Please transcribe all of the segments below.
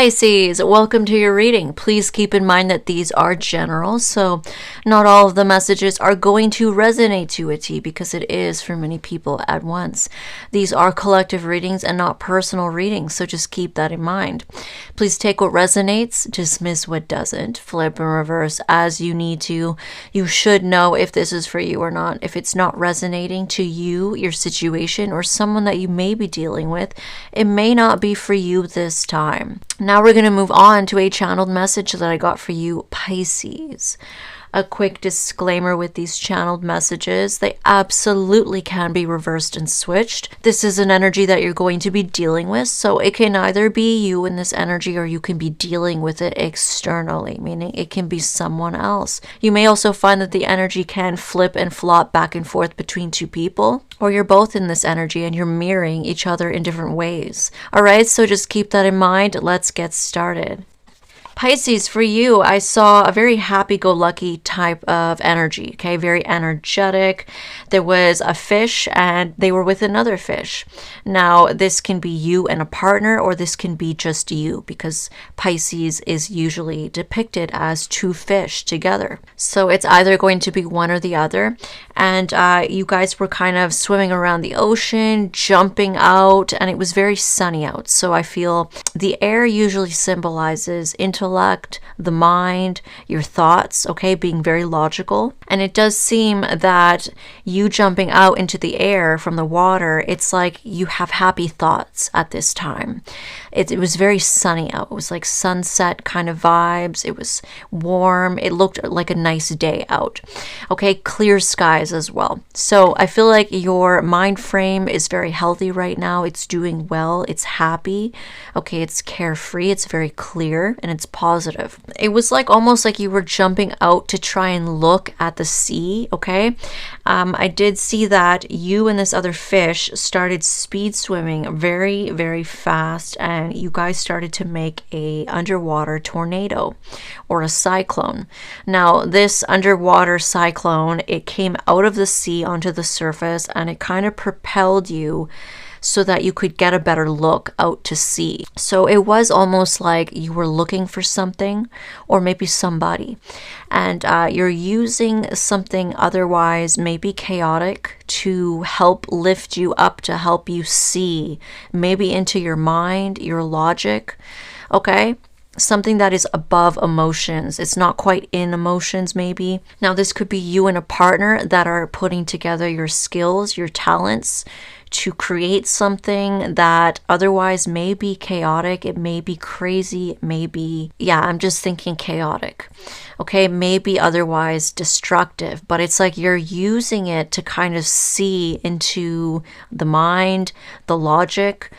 Pisces, welcome to your reading. Please keep in mind that these are general, so not all of the messages are going to resonate to a T because it is for many people at once. These are collective readings and not personal readings, so just keep that in mind. Please take what resonates, dismiss what doesn't, flip and reverse as you need to. You should know if this is for you or not. If it's not resonating to you, your situation, or someone that you may be dealing with, it may not be for you this time. Now we're going to move on to a channeled message that I got for you, Pisces. A quick disclaimer with these channeled messages, they absolutely can be reversed and switched. This is an energy that you're going to be dealing with, so it can either be you in this energy or you can be dealing with it externally, meaning it can be someone else. You may also find that the energy can flip and flop back and forth between two people, or you're both in this energy and you're mirroring each other in different ways. All right, so just keep that in mind. Let's get started. Pisces, for you, I saw a very happy-go-lucky type of energy, okay? Very energetic. There was a fish and they were with another fish. Now, this can be you and a partner, or this can be just you, because Pisces is usually depicted as two fish together. So it's either going to be one or the other. And you guys were kind of swimming around the ocean, jumping out, and it was very sunny out. So I feel the air usually symbolizes intellect, the mind, your thoughts, okay, being very logical. And it does seem that you jumping out into the air from the water, it's like you have happy thoughts at this time. It was very sunny out. It was like sunset kind of vibes. It was warm. It looked like a nice day out. Okay, clear skies as well. So I feel like your mind frame is very healthy right now. It's doing well. It's happy. Okay, it's carefree. It's very clear and it's positive. It was like almost like you were jumping out to try and look at the sea. Okay, I did see that you and this other fish started speed swimming very, very fast, and you guys started to make a underwater tornado or a cyclone. Now, this underwater cyclone, it came out of the sea onto the surface and it kind of propelled you so that you could get a better look out to sea. So it was almost like you were looking for something or maybe somebody, and you're using something otherwise maybe chaotic to help lift you up, to help you see maybe into your mind, your logic, okay? Something that is above emotions. It's not quite in emotions maybe. Now this could be you and a partner that are putting together your skills, your talents to create something that otherwise may be chaotic. It may be crazy. It may be, I'm just thinking chaotic. Okay, maybe otherwise destructive, but it's like you're using it to kind of see into the mind, the logic.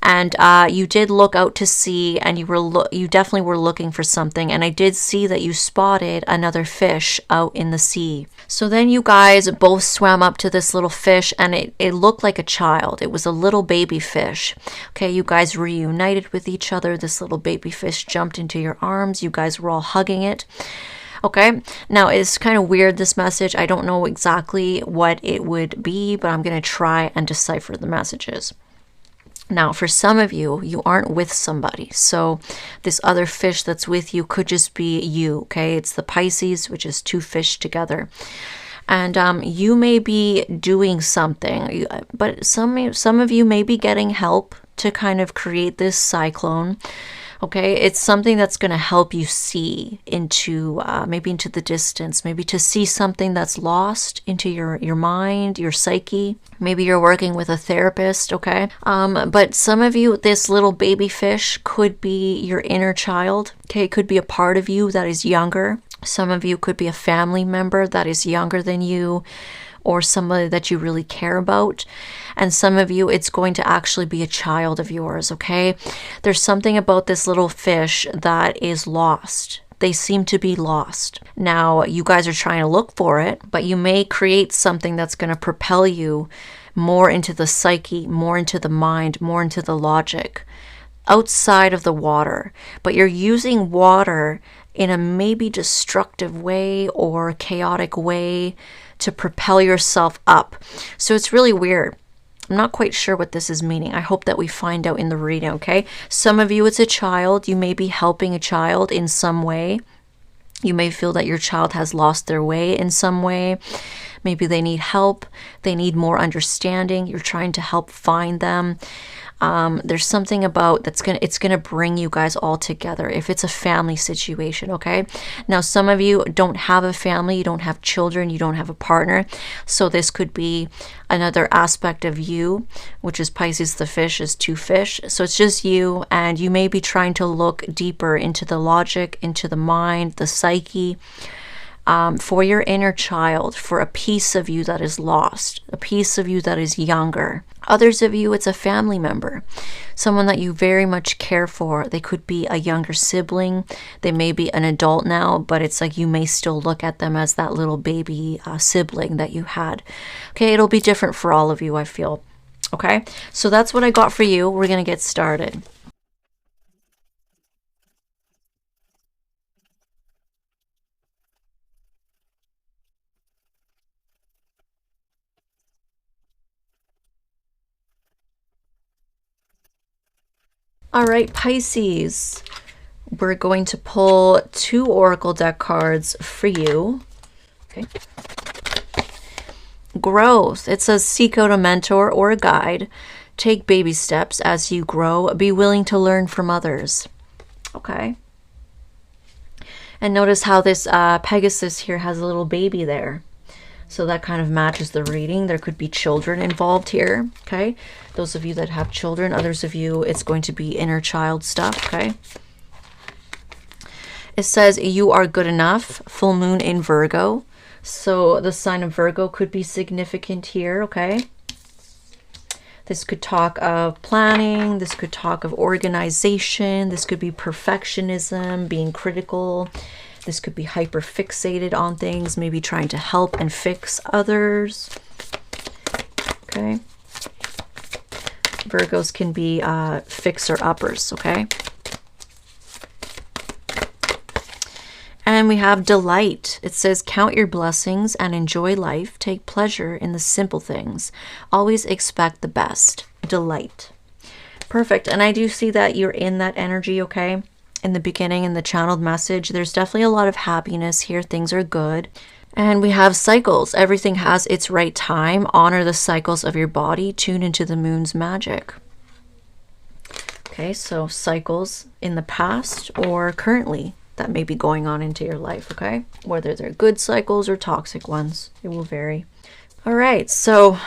And you did look out to sea, and you definitely were looking for something. And I did see that you spotted another fish out in the sea. So then you guys both swam up to this little fish, and it looked like a child. It was a little baby fish. Okay, you guys reunited with each other. This little baby fish jumped into your arms. You guys were all hugging it. Okay, now it's kind of weird, this message. I don't know exactly what it would be, but I'm going to try and decipher the messages. Now, for some of you, you aren't with somebody. So this other fish that's with you could just be you, okay? It's the Pisces, which is two fish together. And you may be doing something, but some of you may be getting help to kind of create this cyclone. Okay, it's something that's going to help you see into maybe into the distance, maybe to see something that's lost into your mind, your psyche. Maybe you're working with a therapist, okay? But some of you, this little baby fish could be your inner child. Okay, it could be a part of you that is younger. Some of you could be a family member that is younger than you, or somebody that you really care about. And some of you, it's going to actually be a child of yours, okay? There's something about this little fish that is lost. They seem to be lost. Now, you guys are trying to look for it, but you may create something that's going to propel you more into the psyche, more into the mind, more into the logic, outside of the water. But you're using water in a maybe destructive way or chaotic way to propel yourself up. So it's really weird. I'm not quite sure what this is meaning. I hope that we find out in the reading, okay? Some of you, it's a child. You may be helping a child in some way. You may feel that your child has lost their way in some way. Maybe they need help. They need more understanding. You're trying to help find them. There's something about it's gonna bring you guys all together if it's a family situation, okay? Now, some of you don't have a family, you don't have children, you don't have a partner, so this could be another aspect of you, which is Pisces the fish, is two fish. So it's just you, and you may be trying to look deeper into the logic, into the mind, the psyche, for your inner child, for a piece of you that is lost, a piece of you that is younger. Others of you, it's a family member, someone that you very much care for. They could be a younger sibling. They may be an adult now, but it's like you may still look at them as that little baby sibling that you had. Okay, it'll be different for all of you, I feel. Okay, so that's what I got for you. We're going to get started. All right, Pisces, we're going to pull 2 oracle deck cards for you. Okay. Growth. It says seek out a mentor or a guide. Take baby steps as you grow. Be willing to learn from others. Okay. And notice how this Pegasus here has a little baby there. So that kind of matches the reading. There could be children involved here, okay? Those of you that have children, others of you, it's going to be inner child stuff, okay? It says, you are good enough, full moon in Virgo. So the sign of Virgo could be significant here, okay? This could talk of planning. This could talk of organization. This could be perfectionism, being critical. This could be hyper fixated on things, maybe trying to help and fix others. Okay. Virgos can be fixer-uppers, okay? And we have delight. It says, count your blessings and enjoy life. Take pleasure in the simple things. Always expect the best. Delight. Perfect. And I do see that you're in that energy, okay? In the beginning, in the channeled message, there's definitely a lot of happiness here. Things are good. And we have cycles. Everything has its right time. Honor the cycles of your body. Tune into the moon's magic. Okay, so cycles in the past or currently that may be going on into your life, okay? Whether they're good cycles or toxic ones, it will vary. All right, so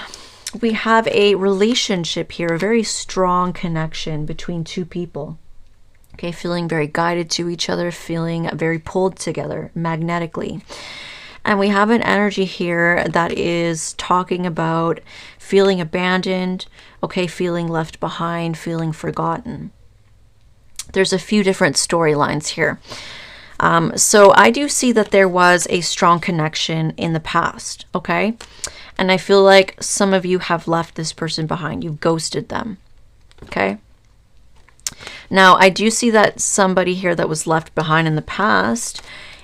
we have a relationship here, a very strong connection between 2 people. Okay, feeling very guided to each other, feeling very pulled together magnetically. And we have an energy here that is talking about feeling abandoned, okay, feeling left behind, feeling forgotten. There's a few different storylines here. So I do see that there was a strong connection in the past, okay? And I feel like some of you have left this person behind. You've ghosted them, okay? Now, I do see that somebody here that was left behind in the past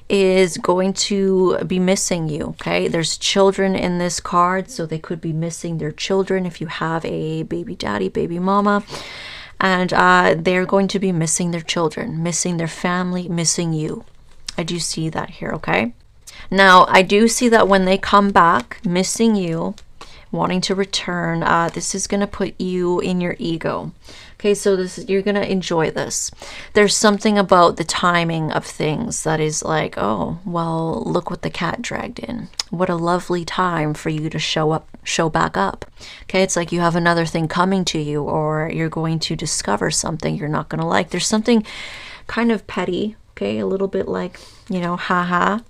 is going to be missing you, okay? There's children in this card, so they could be missing their children if you have a baby daddy, baby mama. And they're going to be missing their children, missing their family, missing you. I do see that here, okay? Now, I do see that when they come back, missing you, wanting to return, this is going to put you in your ego. Okay, so you're going to enjoy this. There's something about the timing of things that is like, oh, well, look what the cat dragged in. What a lovely time for you to show back up. Okay, it's like you have another thing coming to you, or you're going to discover something you're not going to like. There's something kind of petty, okay, a little bit like, you know, haha.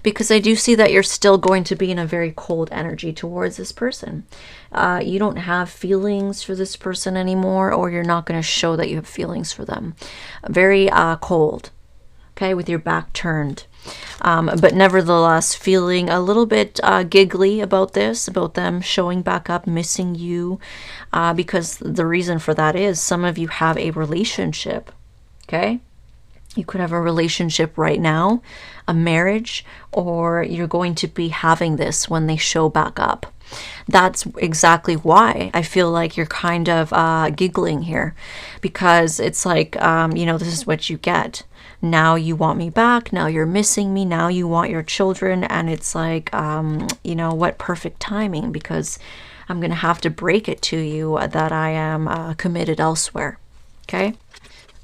Because I do see that you're still going to be in a very cold energy towards this person. You don't have feelings for this person anymore, or you're not going to show that you have feelings for them. Very cold, okay, with your back turned. But nevertheless, feeling a little bit giggly about this, about them showing back up, missing you. Because the reason for that is some of you have a relationship, okay? You could have a relationship right now, a marriage, or you're going to be having this when they show back up. That's exactly why I feel like you're kind of giggling here, because it's like, this is what you get. Now you want me back. Now you're missing me. Now you want your children. And it's like, what perfect timing, because I'm going to have to break it to you that I am committed elsewhere. Okay.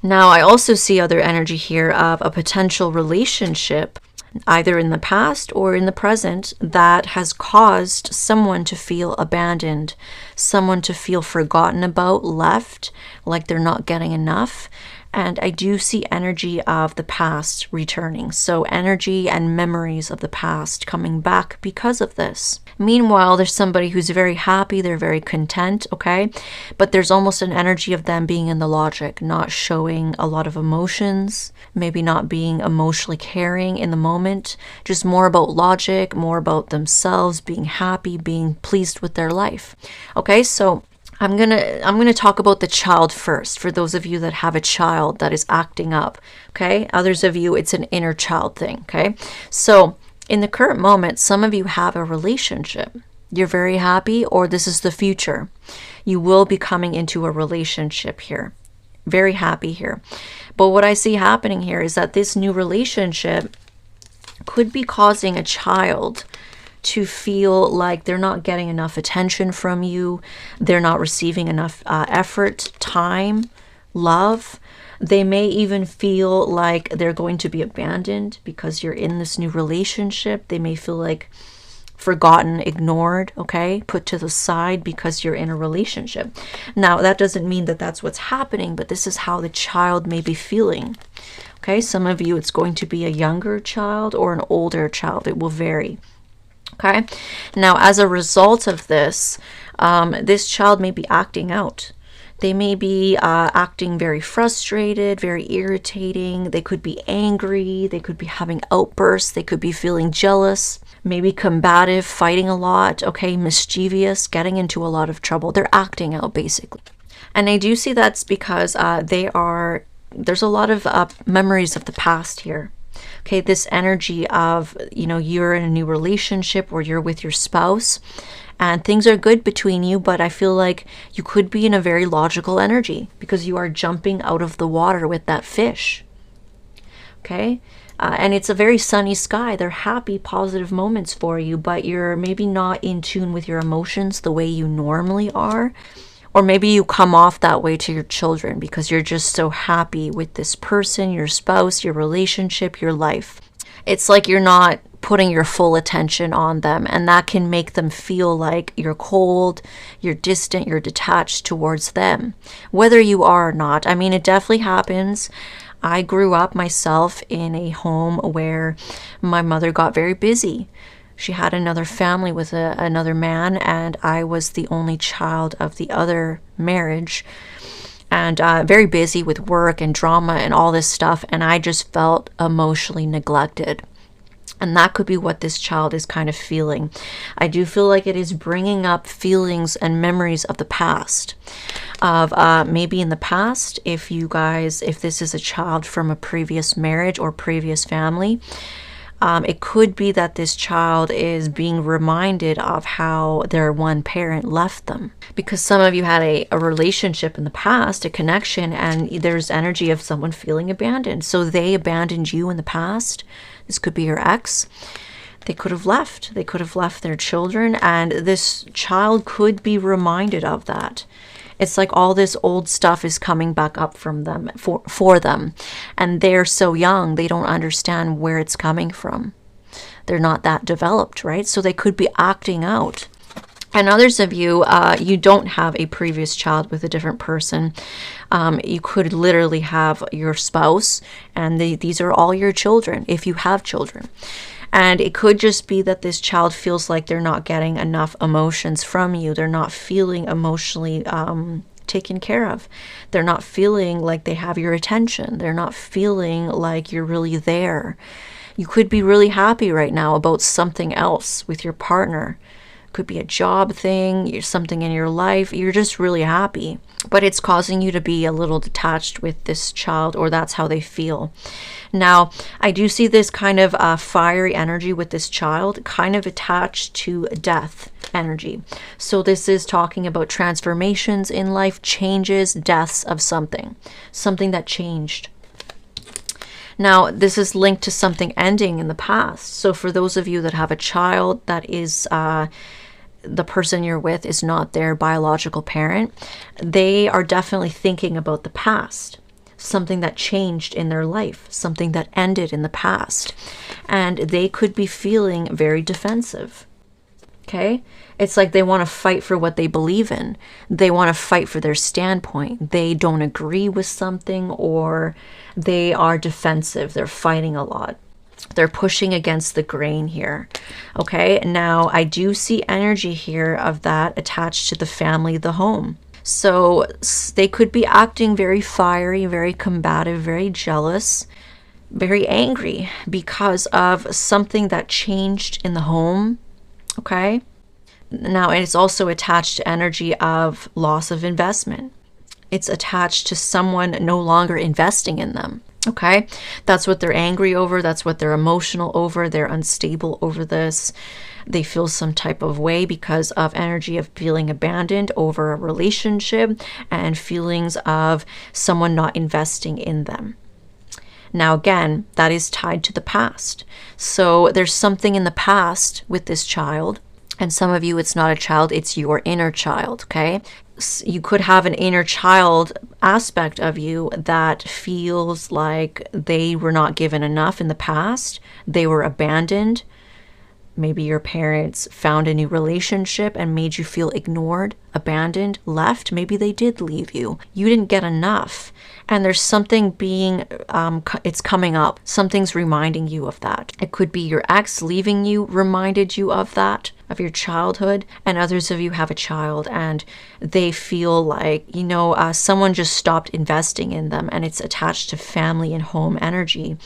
Now I also see other energy here of a potential relationship, either in the past or in the present, that has caused someone to feel abandoned, someone to feel forgotten about, left, like they're not getting enough. And I do see energy of the past returning. So energy and memories of the past coming back because of this. Meanwhile, there's somebody who's very happy. They're very content, okay? But there's almost an energy of them being in the logic, not showing a lot of emotions, maybe not being emotionally caring in the moment, just more about logic, more about themselves, being happy, being pleased with their life. Okay, so I'm gonna talk about the child first, for those of you that have a child that is acting up, okay? Others of you, it's an inner child thing, okay? So in the current moment, some of you have a relationship. You're very happy, or this is the future. You will be coming into a relationship here. Very happy here. But what I see happening here is that this new relationship could be causing a child to feel like they're not getting enough attention from you. They're not receiving enough effort, time, love. They may even feel like they're going to be abandoned because you're in this new relationship. They may feel like forgotten, ignored, okay, put to the side because you're in a relationship. Now, that doesn't mean that that's what's happening, but this is how the child may be feeling. Okay, some of you, it's going to be a younger child or an older child. It will vary. Okay, now as a result of this, this child may be acting out. They may be acting very frustrated, very irritating. They could be angry. They could be having outbursts. They could be feeling jealous, maybe combative, fighting a lot, okay, mischievous, getting into a lot of trouble. They're acting out, basically. And I do see that's because there's a lot of memories of the past here. Okay, this energy of, you're in a new relationship or you're with your spouse and things are good between you, but I feel like you could be in a very logical energy because you are jumping out of the water with that fish. Okay, and it's a very sunny sky. They're happy, positive moments for you, but you're maybe not in tune with your emotions the way you normally are. Or maybe you come off that way to your children because you're just so happy with this person, your spouse, your relationship, your life. It's like you're not putting your full attention on them, and that can make them feel like you're cold, you're distant, you're detached towards them, whether you are or not. I mean, it definitely happens. I grew up myself in a home where my mother got very busy. She had another family with another man, and I was the only child of the other marriage, and very busy with work and drama and all this stuff, and I just felt emotionally neglected. And that could be what this child is kind of feeling. I do feel like it is bringing up feelings and memories of the past. Of maybe in the past, if this is a child from a previous marriage or previous family, it could be that this child is being reminded of how their one parent left them. Because some of you had a relationship in the past, a connection, and there's energy of someone feeling abandoned. So they abandoned you in the past. This could be your ex. They could have left. They could have left their children, and this child could be reminded of that. It's like all this old stuff is coming back up from them for them. And they're so young, they don't understand where it's coming from. They're not that developed, right? So they could be acting out. And others of you, you don't have a previous child with a different person. You could literally have your spouse, and these are all your children, if you have children. And it could just be that this child feels like they're not getting enough emotions from you. They're not feeling emotionally taken care of. They're not feeling like they have your attention. They're not feeling like you're really there. You could be really happy right now about something else with your partner. Could be a job thing, something in your life. You're just really happy, but it's causing you to be a little detached with this child, or that's how they feel. Now, I do see this kind of fiery energy with this child, kind of attached to death. energy. So this is talking about transformations in life, changes, deaths of something that changed. Now, this is linked to something ending in the past. So for those of you that have a child that is the person you're with is not their biological parent, they are definitely thinking about the past, something that changed in their life, something that ended in the past, and they could be feeling very defensive. Okay? It's like they want to fight for what they believe in. They want to fight for their standpoint. They don't agree with something, or they are defensive. They're fighting a lot. They're pushing against the grain here. Okay, now I do see energy here of that attached to the family, the home. So they could be acting very fiery, very combative, very jealous, very angry because of something that changed in the home. Okay, now it's also attached to energy of loss of investment. It's attached to someone no longer investing in them. Okay, that's what they're angry over. That's what they're emotional over. They're unstable over this. They feel some type of way because of energy of feeling abandoned over a relationship and feelings of someone not investing in them. Now, again, that is tied to the past. So there's something in the past with this child. And some of you, it's not a child, it's your inner child, okay? You could have an inner child aspect of you that feels like they were not given enough in the past. They were abandoned. Maybe your parents found a new relationship and made you feel ignored, abandoned, left. Maybe they did leave you. You didn't get enough. And there's something being, it's coming up. Something's reminding you of that. It could be your ex leaving you reminded you of that, of your childhood. And others of you have a child and they feel like, someone just stopped investing in them, and it's attached to family and home energy.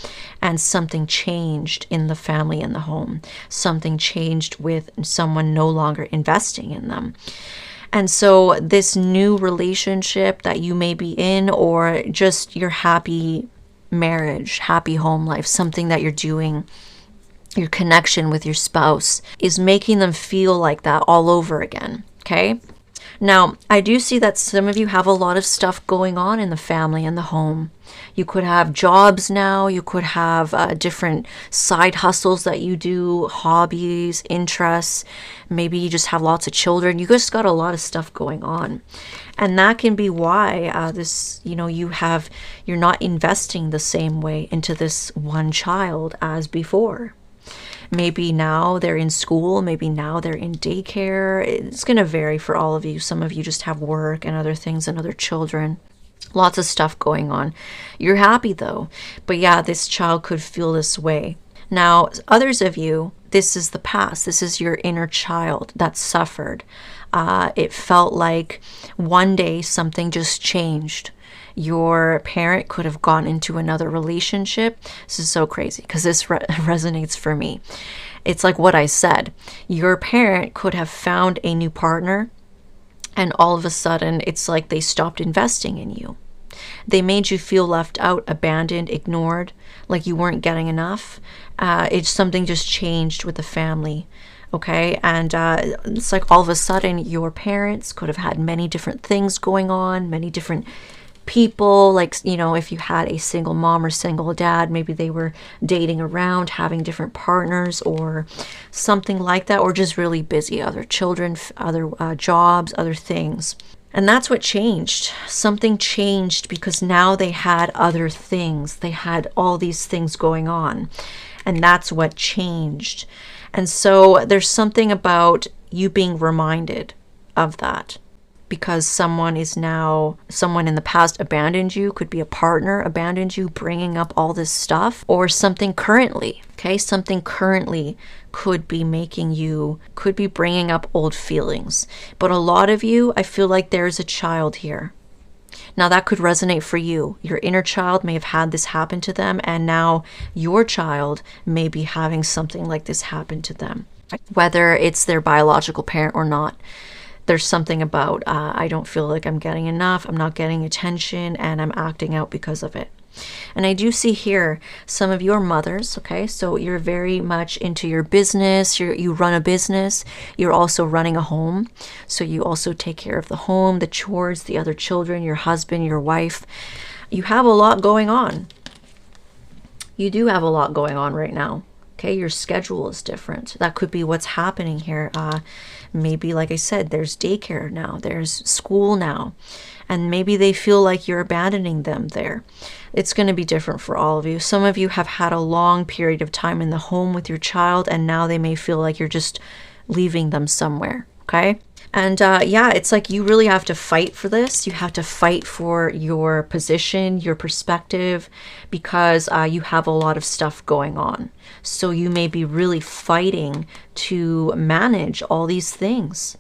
And something changed in the family and the home. Something changed with someone no longer investing in them. And so this new relationship that you may be in, or just your happy marriage, happy home life, something that you're doing, your connection with your spouse, is making them feel like that all over again. Okay? Now, I do see that some of you have a lot of stuff going on in the family and the home. You could have jobs now. You could have different side hustles that you do, hobbies, interests. Maybe you just have lots of children. You just got a lot of stuff going on. And that can be why you're not investing the same way into this one child as before. Maybe now they're in school, maybe now they're in daycare. It's going to vary for all of you. Some of you just have work and other things and other children. Lots of stuff going on. You're happy though. But yeah, this child could feel this way. Now, others of you, this is the past. This is your inner child that suffered. It felt like one day something just changed. Your parent could have gone into another relationship. This is so crazy because this resonates for me. It's like what I said. Your parent could have found a new partner, and all of a sudden it's like they stopped investing in you. They made you feel left out, abandoned, ignored, like you weren't getting enough. Something just changed with the family. Okay, and it's like all of a sudden your parents could have had many different things going on, many different people, like, if you had a single mom or single dad, maybe they were dating around, having different partners or something like that, or just really busy, other children, other jobs, other things. And that's what changed. Something changed because now they had other things. They had all these things going on, and that's what changed. And so there's something about you being reminded of that. Because someone in the past abandoned you, could be a partner abandoned you, bringing up all this stuff, or something currently, okay? Something currently could be bringing up old feelings. But a lot of you, I feel like there's a child here. Now that could resonate for you. Your inner child may have had this happen to them, and now your child may be having something like this happen to them, whether it's their biological parent or not. There's something about, I don't feel like I'm getting enough, I'm not getting attention, and I'm acting out because of it. And I do see here some of you are mothers, okay? So you're very much into your business. You run a business. You're also running a home. So you also take care of the home, the chores, the other children, your husband, your wife. You have a lot going on. You do have a lot going on right now. Okay, your schedule is different. That could be what's happening here. Maybe, like I said, there's daycare now, there's school now, and maybe they feel like you're abandoning them there. It's going to be different for all of you. Some of you have had a long period of time in the home with your child, and now they may feel like you're just leaving them somewhere, okay? And yeah, it's like you really have to fight for this. You have to fight for your position, your perspective, because you have a lot of stuff going on. So you may be really fighting to manage all these things.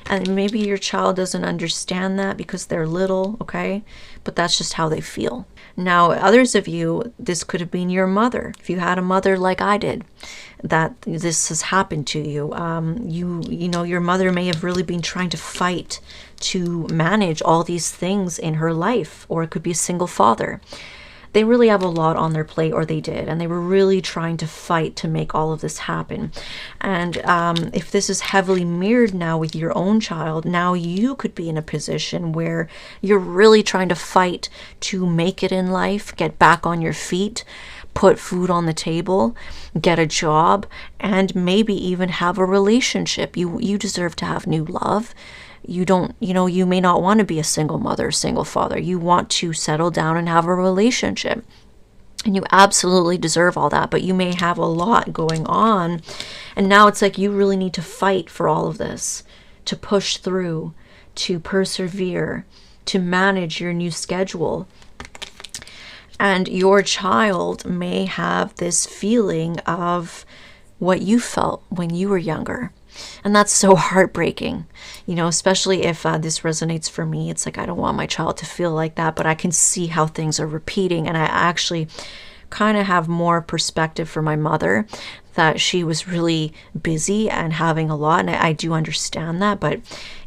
And maybe your child doesn't understand that because they're little, okay? But that's just how they feel. Now, others of you, this could have been your mother. If you had a mother like I did, that this has happened to you. You know, your mother may have really been trying to fight to manage all these things in her life, or it could be a single father. They really have a lot on their plate, or they did, and they were really trying to fight to make all of this happen. And if this is heavily mirrored now with your own child, now you could be in a position where you're really trying to fight to make it in life, get back on your feet, put food on the table, get a job, and maybe even have a relationship. You deserve to have new love. You don't, you know, you may not want to be a single mother, single father. You want to settle down and have a relationship. And you absolutely deserve all that, but you may have a lot going on. And now it's like you really need to fight for all of this, to push through, to persevere, to manage your new schedule. And your child may have this feeling of what you felt when you were younger. And that's so heartbreaking, you know, especially if this resonates for me. It's like, I don't want my child to feel like that, but I can see how things are repeating. And I actually kind of have more perspective for my mother, that she was really busy and having a lot. And I do understand that, but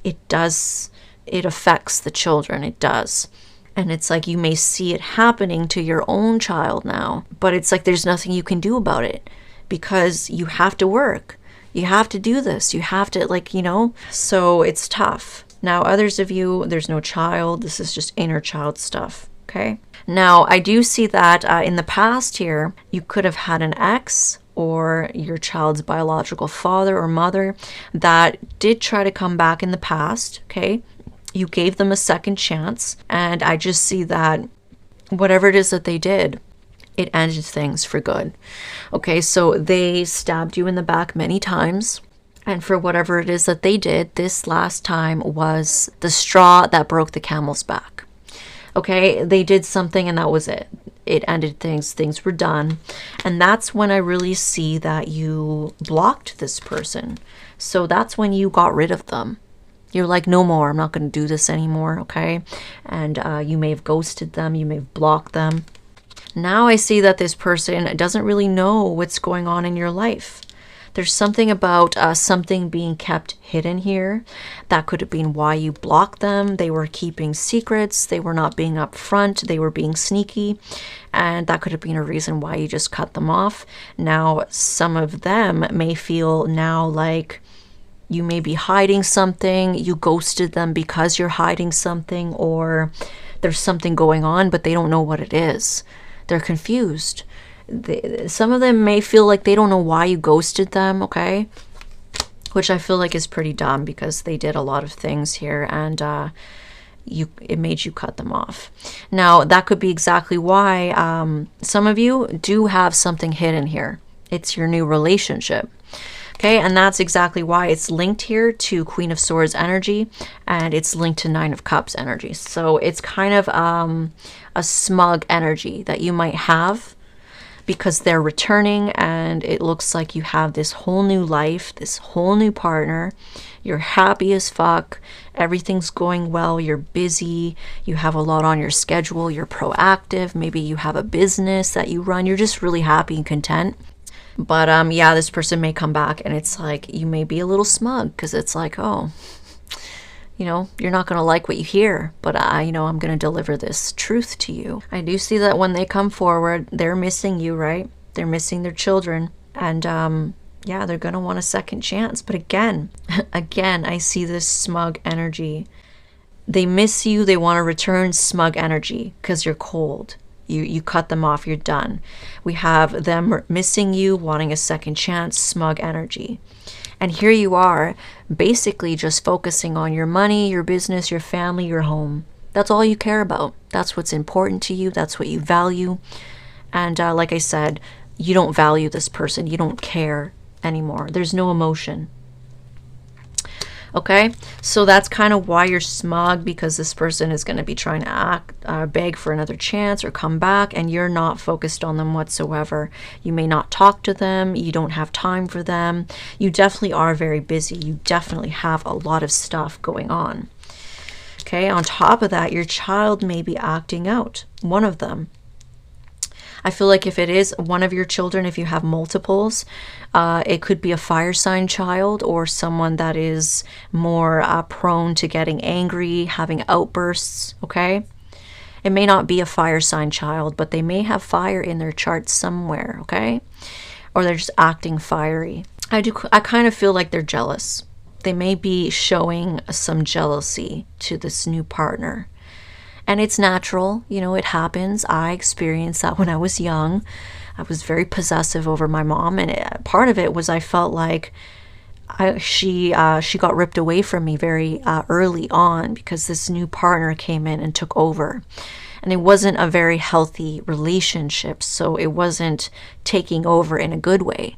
it affects the children. It does. And it's like you may see it happening to your own child now, but it's like there's nothing you can do about it because you have to work. You have to do this. You have to, like, you know, so it's tough. Now, others of you, there's no child. This is just inner child stuff, okay? Now, I do see that in the past here, you could have had an ex or your child's biological father or mother that did try to come back in the past, okay? You gave them a second chance, and I just see that whatever it is that they did, it ended things for good. Okay, so they stabbed you in the back many times, and for whatever it is that they did, this last time was the straw that broke the camel's back. Okay, they did something and that was it. It ended things. Things were done. And that's when I really see that you blocked this person. So that's when you got rid of them. You're like, no more, I'm not going to do this anymore, okay? And you may have ghosted them, you may have blocked them. Now I see that this person doesn't really know what's going on in your life. There's something about something being kept hidden here. That could have been why you blocked them. They were keeping secrets. They were not being upfront. They were being sneaky. And that could have been a reason why you just cut them off. Now, some of them may feel now like you may be hiding something. You ghosted them because you're hiding something, or there's something going on, but they don't know what it is. They're confused. Some of them may feel like they don't know why you ghosted them, okay? Which I feel like is pretty dumb because they did a lot of things here, and it made you cut them off. Now, that could be exactly why some of you do have something hidden here. It's your new relationship. Okay, and that's exactly why it's linked here to Queen of Swords energy, and it's linked to Nine of Cups energy. So it's kind of a smug energy that you might have because they're returning, and it looks like you have this whole new life, this whole new partner. You're happy as fuck. Everything's going well. You're busy. You have a lot on your schedule. You're proactive. Maybe you have a business that you run. You're just really happy and content. But yeah, this person may come back and it's like you may be a little smug because it's like, oh, you know, you're not going to like what you hear, but I'm going to deliver this truth to you. I do see that when they come forward, they're missing you, right? They're missing their children. And yeah, they're going to want a second chance. But again, I see this smug energy. They miss you. They want to return smug energy because you're cold. You cut them off. You're done. We have them missing you, wanting a second chance, smug energy. And here you are, basically just focusing on your money, your business, your family, your home. That's all you care about. That's what's important to you. That's what you value. And like I said, you don't value this person. You don't care anymore. There's no emotion. Okay, so that's kind of why you're smug, because this person is going to be trying to beg for another chance or come back, and you're not focused on them whatsoever. You may not talk to them. You don't have time for them. You definitely are very busy. You definitely have a lot of stuff going on. Okay, on top of that, your child may be acting out. One of them. I feel like if it is one of your children, if you have multiples, it could be a fire sign child or someone that is more prone to getting angry, having outbursts, okay? It may not be a fire sign child, but they may have fire in their chart somewhere, okay? Or they're just acting fiery. I kind of feel like they're jealous. They may be showing some jealousy to this new partner. And it's natural, you know, it happens. I experienced that when I was young. I was very possessive over my mom, and part of it was I felt like she got ripped away from me very early on because this new partner came in and took over. And it wasn't a very healthy relationship, so it wasn't taking over in a good way.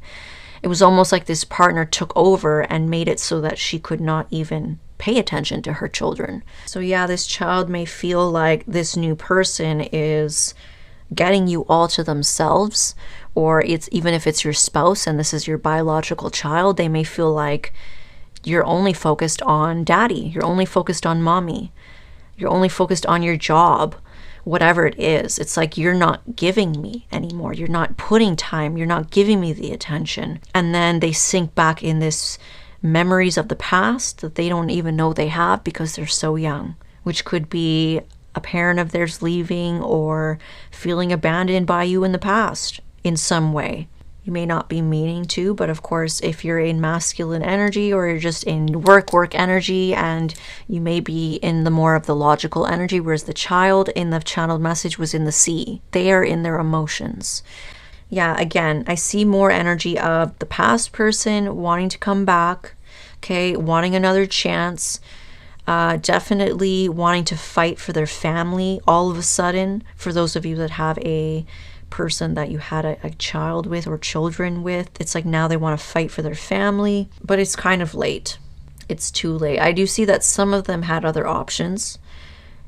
It was almost like this partner took over and made it so that she could not even pay attention to her children. So yeah, this child may feel like this new person is getting you all to themselves, or it's even if it's your spouse and this is your biological child, they may feel like you're only focused on daddy, you're only focused on mommy, you're only focused on your job, whatever it is. It's like you're not giving me anymore. You're not putting time. You're not giving me the attention. And then they sink back in this memories of the past that they don't even know they have because they're so young, which could be a parent of theirs leaving or feeling abandoned by you in the past in some way. You may not be meaning to, but of course, if you're in masculine energy or you're just in work energy, and you may be in the more of the logical energy, whereas the child in the channeled message was in the sea. They are in their emotions. Yeah, again, I see more energy of the past person wanting to come back, okay, wanting another chance, definitely wanting to fight for their family all of a sudden. For those of you that have a person that you had a child with or children with, it's like now they want to fight for their family, but it's kind of late. It's too late. I do see that some of them had other options,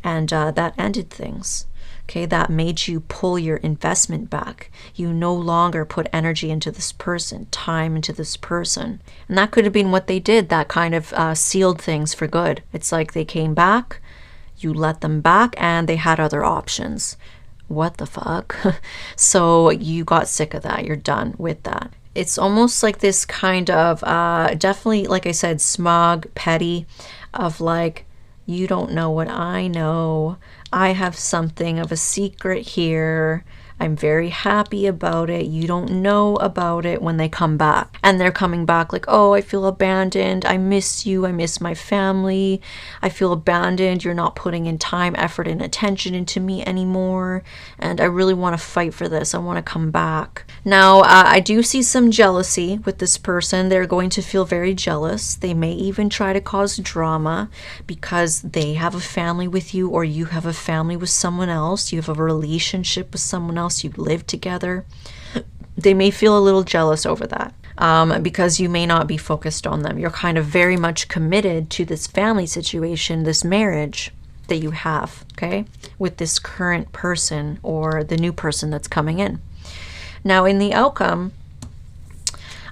and that ended things. Okay, that made you pull your investment back. You no longer put energy into this person, time into this person. And that could have been what they did. That kind of sealed things for good. It's like they came back, you let them back, and they had other options. What the fuck? So you got sick of that. You're done with that. It's almost like this kind of, definitely, like I said, smug, petty, of like, you don't know what I know. I have something of a secret here. I'm very happy about it. You don't know about it when they come back. And they're coming back like, oh, I feel abandoned. I miss you. I miss my family. I feel abandoned. You're not putting in time, effort, and attention into me anymore. And I really want to fight for this. I want to come back. Now, I do see some jealousy with this person. They're going to feel very jealous. They may even try to cause drama because they have a family with you, or you have a family with someone else. You have a relationship with someone else. You live together. They may feel a little jealous over that because you may not be focused on them. You're kind of very much committed to this family situation, this marriage that you have, okay, with this current person or the new person that's coming in. Now, in the outcome,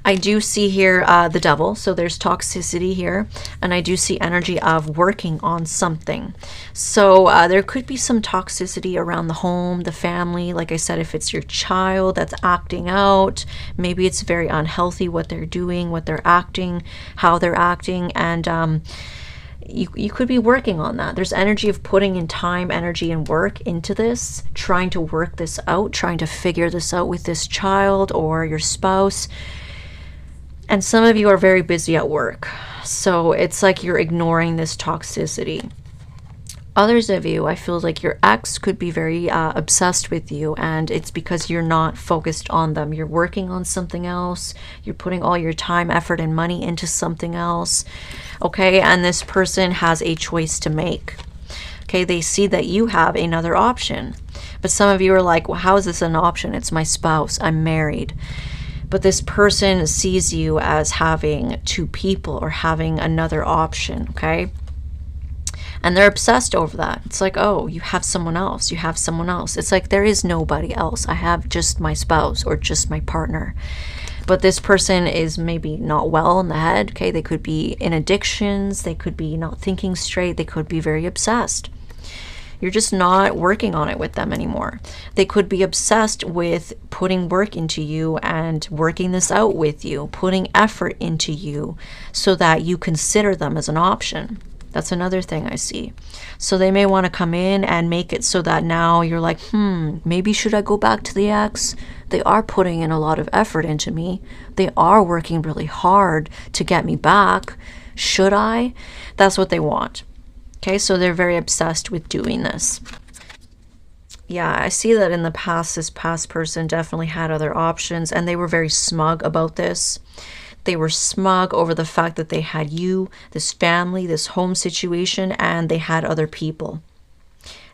I do see here the devil, so there's toxicity here, and I do see energy of working on something. So there could be some toxicity around the home, the family. Like I said, if it's your child that's acting out, maybe it's very unhealthy what they're doing, what they're acting, how they're acting, and you could be working on that. There's energy of putting in time, energy, and work into this, trying to work this out, trying to figure this out with this child or your spouse. And some of you are very busy at work, so it's like you're ignoring this toxicity. Others of you, I feel like your ex could be very obsessed with you, and it's because you're not focused on them. You're working on something else. You're putting all your time, effort, and money into something else. Okay, and this person has a choice to make. Okay, they see that you have another option. But some of you are like, well, how is this an option? It's my spouse. I'm married. But this person sees you as having two people or having another option, okay? And they're obsessed over that. It's like, oh, you have someone else. You have someone else. It's like, there is nobody else. I have just my spouse or just my partner. But this person is maybe not well in the head, okay? They could be in addictions. They could be not thinking straight. They could be very obsessed. You're just not working on it with them anymore. They could be obsessed with putting work into you and working this out with you, putting effort into you so that you consider them as an option. That's another thing I see. So they may want to come in and make it so that now you're like, maybe should I go back to the ex? They are putting in a lot of effort into me. They are working really hard to get me back. Should I? That's what they want. Okay, so they're very obsessed with doing this. Yeah, I see that in the past, this past person definitely had other options, and they were very smug about this. They were smug over the fact that they had you, this family, this home situation, and they had other people.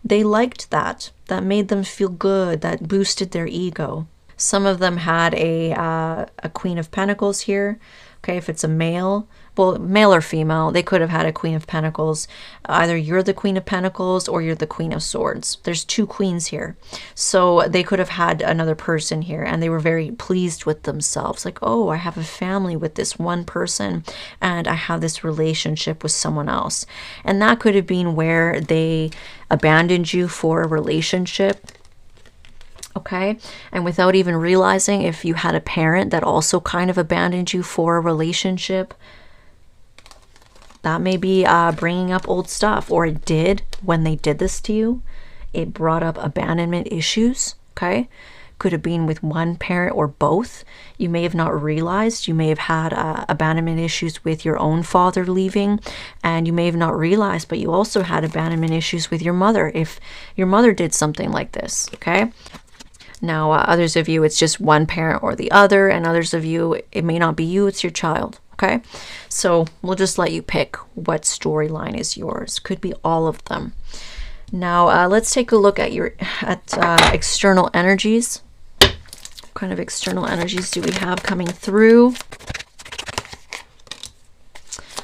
They liked that. That made them feel good. That boosted their ego. Some of them had a Queen of Pentacles here. Okay, if it's a male, well, male or female, they could have had a Queen of Pentacles. Either you're the Queen of Pentacles or you're the Queen of Swords. There's two queens here. So they could have had another person here, and they were very pleased with themselves. Like, oh, I have a family with this one person, and I have this relationship with someone else. And that could have been where they abandoned you for a relationship. Okay, and without even realizing, if you had a parent that also kind of abandoned you for a relationship, that may be bringing up old stuff, or it did when they did this to you. It brought up abandonment issues, okay? Could have been with one parent or both. You may have not realized. You may have had abandonment issues with your own father leaving, and you may have not realized, but you also had abandonment issues with your mother if your mother did something like this, okay? Now, others of you, it's just one parent or the other, and others of you, it may not be you, it's your child, okay? So we'll just let you pick what storyline is yours. Could be all of them. Now, let's take a look at external energies. What kind of external energies do we have coming through?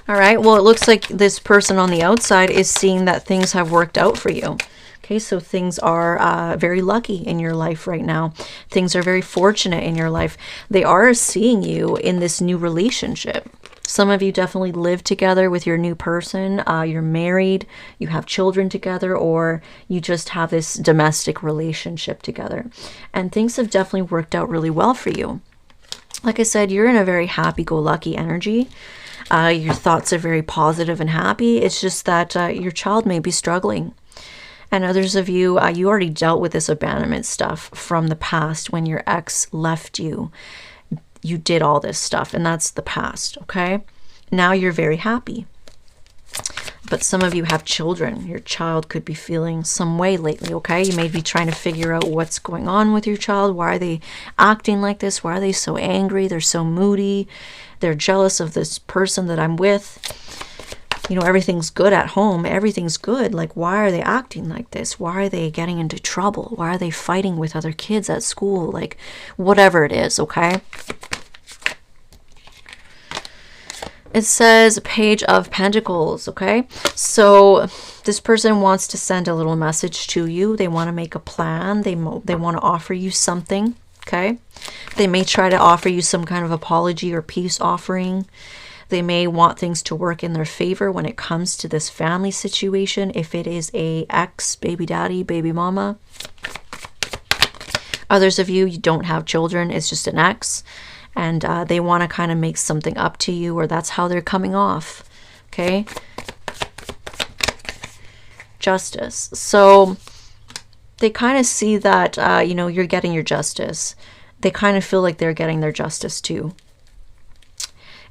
All right, well, it looks like this person on the outside is seeing that things have worked out for you. Okay, so things are very lucky in your life right now. Things are very fortunate in your life. They are seeing you in this new relationship. Some of you definitely live together with your new person. You're married, you have children together, or you just have this domestic relationship together. And things have definitely worked out really well for you. Like I said, you're in a very happy-go-lucky energy. Your thoughts are very positive and happy. It's just that your child may be struggling. And others of you, you already dealt with this abandonment stuff from the past when your ex left you. You did all this stuff, and that's the past, okay? Now you're very happy. But some of you have children. Your child could be feeling some way lately, okay? You may be trying to figure out what's going on with your child. Why are they acting like this? Why are they so angry? They're so moody. They're jealous of this person that I'm with. You know, everything's good at home. Everything's good. Like, why are they acting like this? Why are they getting into trouble? Why are they fighting with other kids at school? Like, whatever it is, okay? It says Page of Pentacles, okay? So this person wants to send a little message to you. They want to make a plan. They want to offer you something, okay? They may try to offer you some kind of apology or peace offering. They may want things to work in their favor when it comes to this family situation. If it is a ex, baby daddy, baby mama. Others of you, you don't have children. It's just an ex. And they want to kind of make something up to you, or that's how they're coming off. Okay? Justice. So they kind of see that, you know, you're getting your justice. They kind of feel like they're getting their justice too.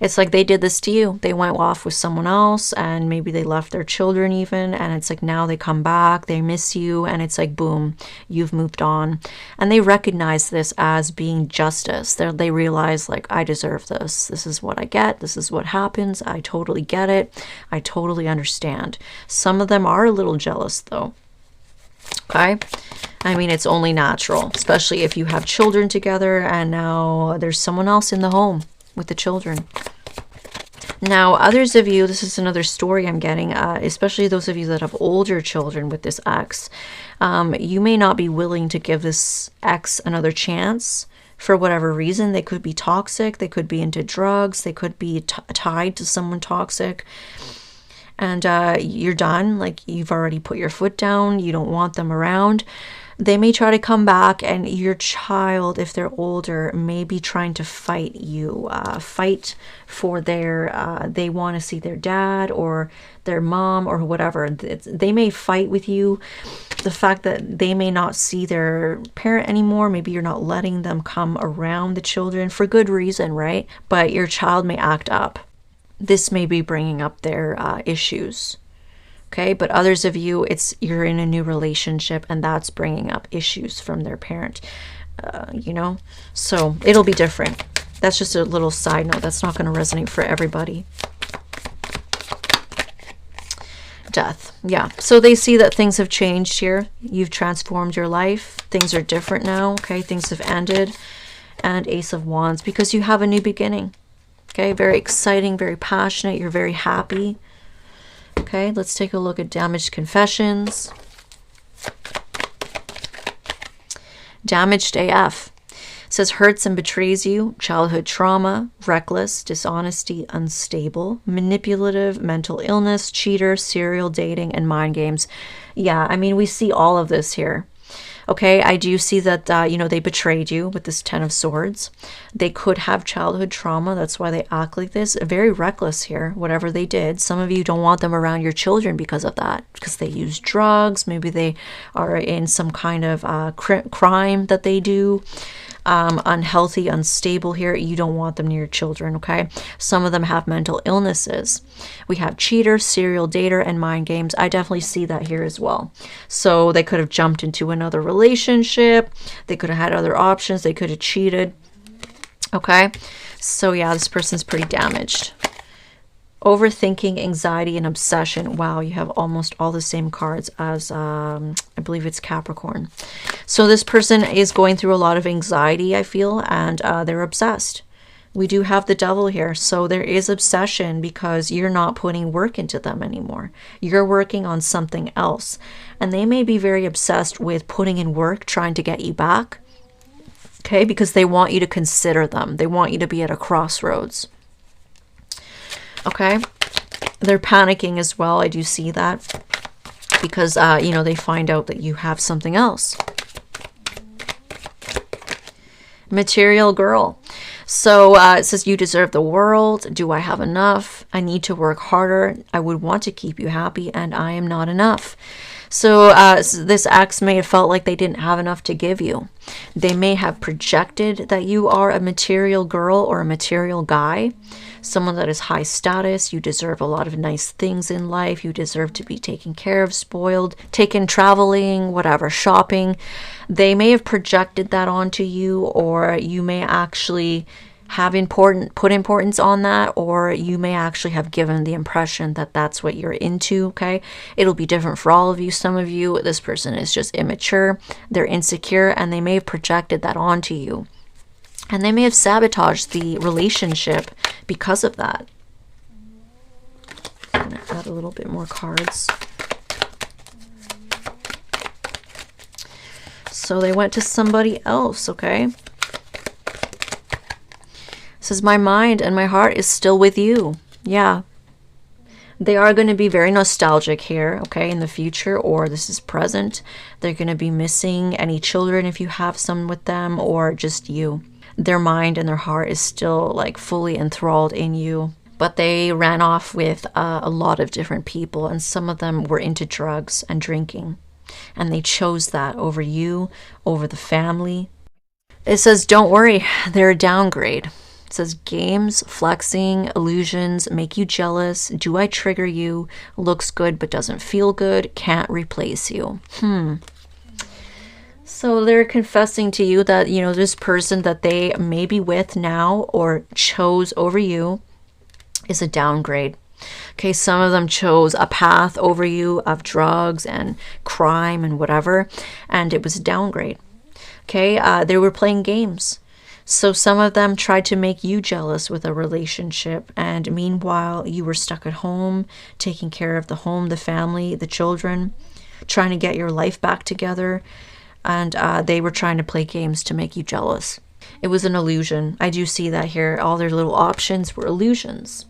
It's like they did this to you. They went off with someone else, and maybe they left their children even, and it's like now they come back, they miss you, and it's like, boom, you've moved on. And they recognize this as being justice. They realize, like, I deserve this. This is what I get. This is what happens. I totally get it. I totally understand. Some of them are a little jealous, though. Okay? I mean, it's only natural, especially if you have children together, and now there's someone else in the home with the children. Now, others of you, this is another story I'm getting, especially those of you that have older children with this ex. You may not be willing to give this ex another chance for whatever reason. They could be toxic. They could be into drugs. They could be tied to someone toxic. And you're done. Like, you've already put your foot down. You don't want them around. They may try to come back, and your child, if they're older, may be trying to fight you, fight for their, they want to see their dad or their mom or whatever. They may fight with you. The fact that they may not see their parent anymore, maybe you're not letting them come around the children for good reason, right? But your child may act up. This may be bringing up their issues. Okay, but others of you, you're in a new relationship, and that's bringing up issues from their parent, you know? So it'll be different. That's just a little side note. That's not going to resonate for everybody. Death. Yeah. So they see that things have changed here. You've transformed your life. Things are different now. Okay, things have ended. And Ace of Wands, because you have a new beginning. Okay, very exciting, very passionate. You're very happy. Okay, let's take a look at damaged confessions. Damaged AF. It says hurts and betrays you, childhood trauma, reckless, dishonesty, unstable, manipulative, mental illness, cheater, serial dating, and mind games. Yeah, I mean, we see all of this here. Okay, I do see that, you know, they betrayed you with this 10 of Swords. They could have childhood trauma. That's why they act like this. Very reckless here, whatever they did. Some of you don't want them around your children because of that, because they use drugs. Maybe they are in some kind of crime that they do. Unhealthy, unstable here. You don't want them near your children, okay? Some of them have mental illnesses. We have cheater, serial dater, and mind games. I definitely see that here as well. So they could have jumped into another relationship. They could have had other options. They could have cheated, okay? So yeah, this person's pretty damaged. Overthinking, anxiety, and obsession. Wow, you have almost all the same cards as, I believe it's Capricorn. So this person is going through a lot of anxiety, I feel, and they're obsessed. We do have the Devil here. So there is obsession because you're not putting work into them anymore. You're working on something else. And they may be very obsessed with putting in work, trying to get you back. Okay, because they want you to consider them. They want you to be at a crossroads. Okay, they're panicking as well. I do see that because, you know, they find out that you have something else. Material girl. So it says you deserve the world. Do I have enough? I need to work harder. I would want to keep you happy, and I am not enough. So this ex may have felt like they didn't have enough to give you. They may have projected that you are a material girl or a material guy. Someone that is high status. You deserve a lot of nice things in life. You deserve to be taken care of, spoiled, taken traveling, whatever, shopping. They may have projected that onto you, or you may actually have put importance on that, or you may actually have given the impression that that's what you're into, okay? It'll be different for all of you. Some of you, this person is just immature. They're insecure, and they may have projected that onto you. And they may have sabotaged the relationship because of that. I'm going to add a little bit more cards. So they went to somebody else, okay? It says, my mind and my heart is still with you. Yeah. They are going to be very nostalgic here, okay, in the future, or this is present. They're going to be missing any children if you have some with them, or just you. Their mind and their heart is still like fully enthralled in you, but they ran off with a lot of different people, and some of them were into drugs and drinking, and they chose that over you, over the family. It says, don't worry, they're a downgrade. It says, games, flexing, illusions make you jealous. Do I trigger you? Looks good but doesn't feel good. Can't replace you. So they're confessing to you that, you know, this person that they may be with now or chose over you is a downgrade. Okay, some of them chose a path over you of drugs and crime and whatever, and it was a downgrade. Okay, they were playing games. So some of them tried to make you jealous with a relationship, and meanwhile you were stuck at home, taking care of the home, the family, the children, trying to get your life back together, and they were trying to play games to make you jealous. It was an illusion. I do see that here. All their little options were illusions.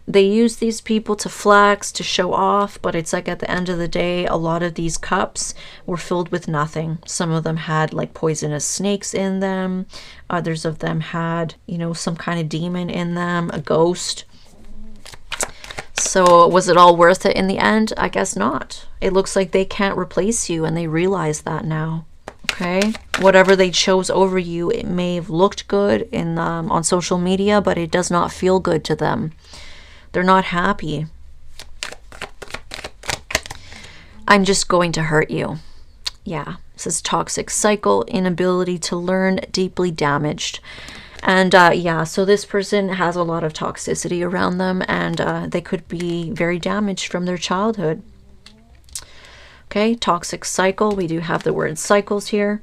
They use these people to flex, to show off, but it's like at the end of the day, a lot of these cups were filled with nothing. Some of them had like poisonous snakes in them. Others of them had, you know, some kind of demon in them, a ghost. So was it all worth it in the end? I guess not. It looks like they can't replace you, and they realize that now. Okay, whatever they chose over you, it may have looked good in on social media, but it does not feel good to them. They're not happy. I'm just going to hurt you. Yeah, this is toxic cycle, inability to learn, deeply damaged. And yeah, so this person has a lot of toxicity around them, and they could be very damaged from their childhood. Okay, toxic cycle. We do have the word cycles here.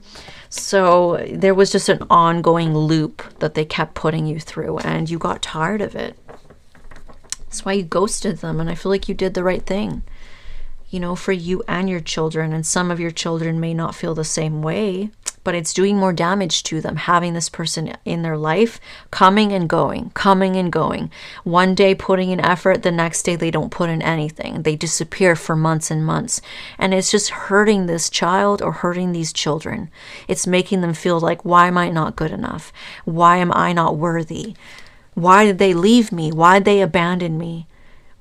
So there was just an ongoing loop that they kept putting you through, and you got tired of it. That's why you ghosted them, and I feel like you did the right thing, you know, for you and your children. And some of your children may not feel the same way, but it's doing more damage to them, having this person in their life, coming and going, coming and going. One day putting in effort, the next day they don't put in anything. They disappear for months and months. And it's just hurting this child or hurting these children. It's making them feel like, why am I not good enough? Why am I not worthy? Why did they leave me? Why did they abandon me?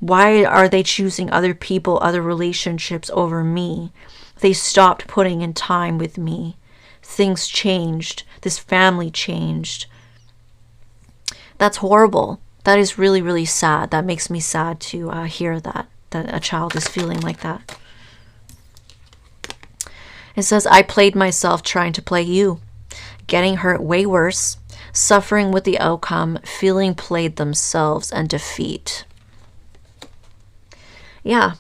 Why are they choosing other people, other relationships over me? They stopped putting in time with me. Things changed. This family changed. That's horrible. That is really, really sad. That makes me sad to hear that a child is feeling like that. It says, I played myself trying to play you. Getting hurt way worse. Suffering with the outcome, feeling played themselves, and defeat. Yeah,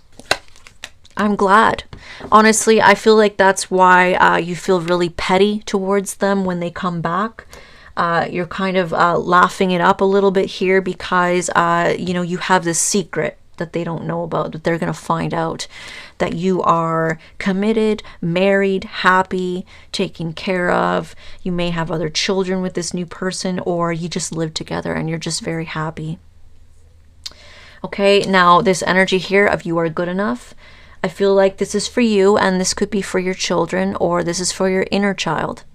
I'm glad. Honestly, I feel like that's why you feel really petty towards them when they come back. You're kind of laughing it up a little bit here because, you know, you have this secret that they don't know about, that they're going to find out, that you are committed, married, happy, taken care of. You may have other children with this new person, or you just live together and you're just very happy. Okay, now this energy here of you are good enough, I feel like this is for you, and this could be for your children, or this is for your inner child.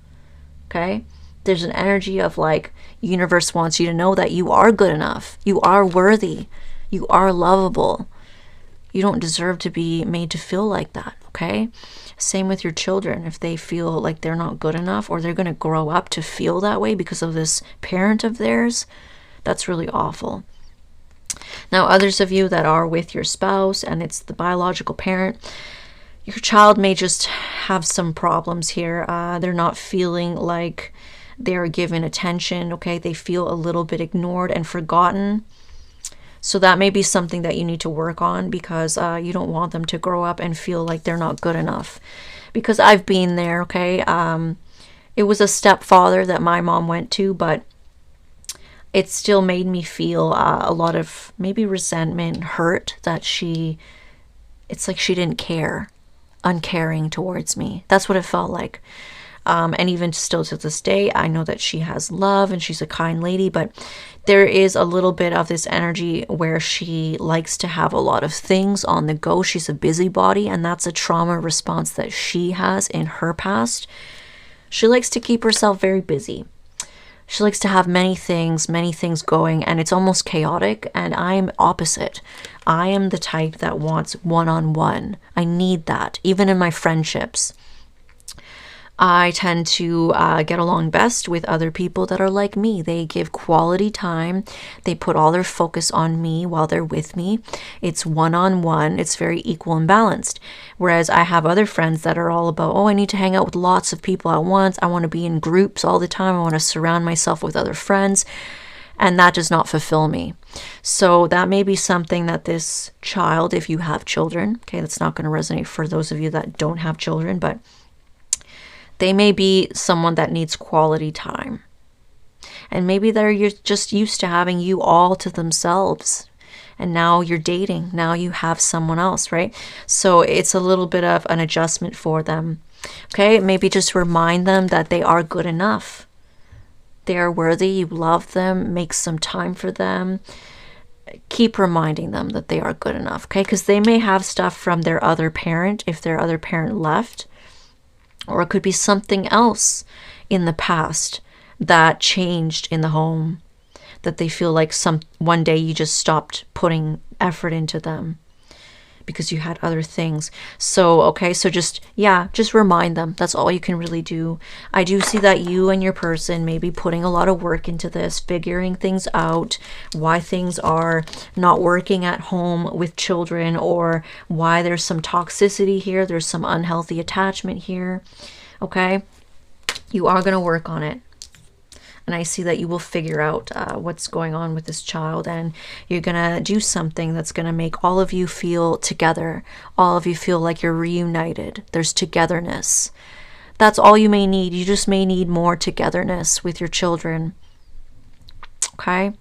Okay, there's an energy of like, universe wants you to know that you are good enough. You are worthy. You are lovable. You don't deserve to be made to feel like that, okay? Same with your children. If they feel like they're not good enough, or they're going to grow up to feel that way because of this parent of theirs, that's really awful. Now, others of you that are with your spouse and it's the biological parent, your child may just have some problems here. They're not feeling like they're given attention, okay? They feel a little bit ignored and forgotten. So that may be something that you need to work on, because you don't want them to grow up and feel like they're not good enough. Because I've been there, okay? It was a stepfather that my mom went to, but it still made me feel a lot of maybe resentment, hurt, that it's like she didn't care, uncaring towards me. That's what it felt like. And even still to this day, I know that she has love and she's a kind lady, but there is a little bit of this energy where she likes to have a lot of things on the go. She's a busybody, and that's a trauma response that she has in her past. She likes to keep herself very busy. She likes to have many things going, and it's almost chaotic, and I'm opposite. I am the type that wants one-on-one. I need that, even in my friendships. I tend to get along best with other people that are like me. They give quality time. They put all their focus on me while they're with me. It's one-on-one. It's very equal and balanced. Whereas I have other friends that are all about, oh, I need to hang out with lots of people at once. I want to be in groups all the time. I want to surround myself with other friends. And that does not fulfill me. So that may be something that this child, if you have children, okay, that's not going to resonate for those of you that don't have children, but they may be someone that needs quality time. And maybe they're just used to having you all to themselves. And now you're dating. Now you have someone else, right? So it's a little bit of an adjustment for them. Okay, maybe just remind them that they are good enough. They are worthy. You love them. Make some time for them. Keep reminding them that they are good enough, okay? Because they may have stuff from their other parent if their other parent left. Or it could be something else in the past that changed in the home, that they feel like one day you just stopped putting effort into them because you had other things. So, okay, so just remind them. That's all you can really do. I do see that you and your person may be putting a lot of work into this, figuring things out, why things are not working at home with children, or why there's some toxicity here, there's some unhealthy attachment here, okay? You are going to work on it. And I see that you will figure out what's going on with this child, and you're going to do something that's going to make all of you feel together. All of you feel like you're reunited. There's togetherness. That's all you may need. You just may need more togetherness with your children. Okay?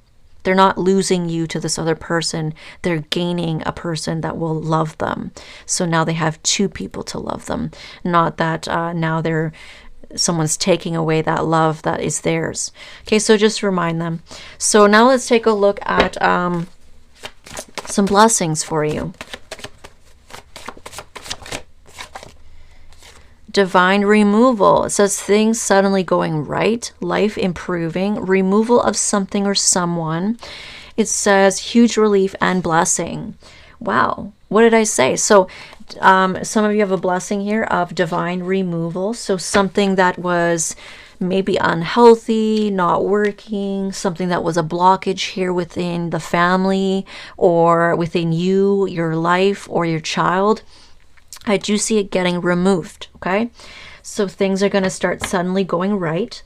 They're not losing you to this other person. They're gaining a person that will love them. So now they have two people to love them. Not that now someone's taking away that love that is theirs. Okay, so just remind them. So now let's take a look at some blessings for you. Divine removal. It says things suddenly going right, life improving, removal of something or someone. It says huge relief and blessing. Wow, what did I say? So some of you have a blessing here of divine removal. So something that was maybe unhealthy, not working, something that was a blockage here within the family or within you, your life, or your child. I do see it getting removed, okay? So things are going to start suddenly going right.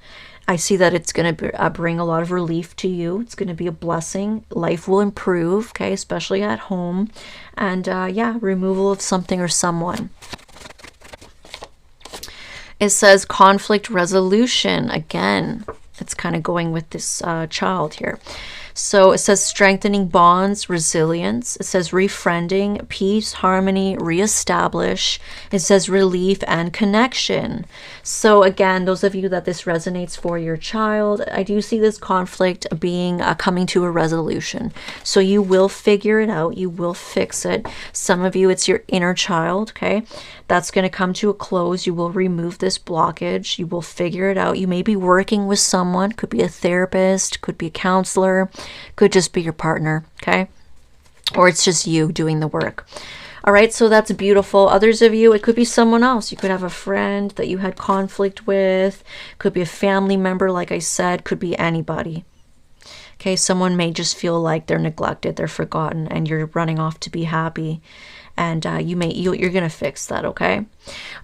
I see that it's going to bring a lot of relief to you. It's going to be a blessing. Life will improve, okay, especially at home. And removal of something or someone. It says conflict resolution. Again, it's kind of going with this child here. So it says strengthening bonds, resilience. It says refriending, peace, harmony, reestablish. It says relief and connection. So again, those of you that this resonates for your child, I do see this conflict being coming to a resolution. So you will figure it out. You will fix it. Some of you, it's your inner child, okay? That's going to come to a close. You will remove this blockage. You will figure it out. You may be working with someone. Could be a therapist, could be a counselor, could just be your partner, okay? Or it's just you doing the work. All right, so that's beautiful. Others of you, it could be someone else. You could have a friend that you had conflict with. Could be a family member, like I said. Could be anybody. Okay, someone may just feel like they're neglected, they're forgotten, and you're running off to be happy. And you're going to fix that, okay?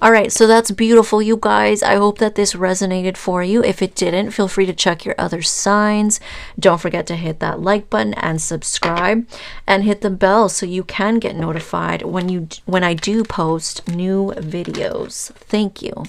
All right, so that's beautiful, you guys. I hope that this resonated for you. If it didn't, feel free to check your other signs. Don't forget to hit that like button and subscribe. And hit the bell so you can get notified when I do post new videos. Thank you.